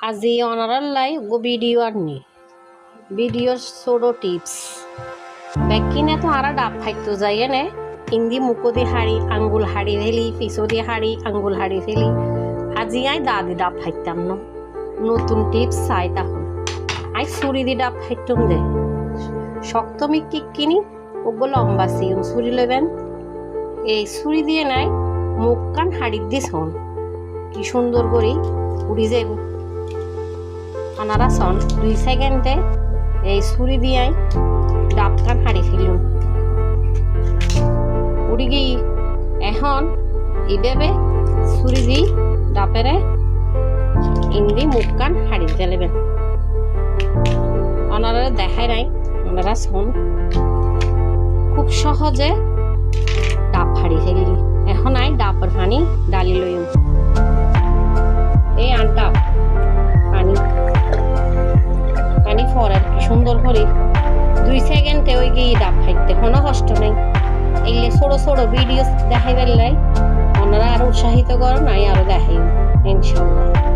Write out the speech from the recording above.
আজি অনারাল্লাই গো video আননি video ছোট tips বেকিনে তো আরা ডাব ফাইতো যাইয়ে নে ইন্দি মুকো দি হাড়ি আঙ্গুল হাড়ি ফেলি পিছো দি হাড়ি আঙ্গুল হাড়ি ফেলি আজি আই দাদি ডাব ফাইতাম ন নতুন টিপস চাই তখন আই ছুরি দি ডাব ফাইতুম দে শক্তমি কিনি ওগো লম্বা সিউন ছুরি লবেন এই ছুরি দিয়ে নাই মুখ কান হাড়ি দিস হন কি সুন্দর করে উড়ি যাইব আনারা সন 2 সেকেন্ডে এই ছুরি দিয়ে ডাব কান হাড়ি ফেলুন উড়ি গিয়ে এখন এইভাবে ছুরি দি ডাবেরে ইন্দি মুখ কান হাড়ি দিলেবেন ওনারা দেখায় নাই ওনারা শোন খুব সহজে ডাব হাড়ি ফেলি এখন আই ডাবের পানি ডালি লইম এই আনটা পানি পানি ফরার কি সুন্দর করে 2 সেকেন্ডে ওই গিয়ে ডাব খাইতে কোনো কষ্ট নেই এইলে ছোট ছোট ভিডিও দেখাই বেললাই ওনারা আরো উৎসাহিত করেন আই আরো দেখাই ইনশাআল্লাহ।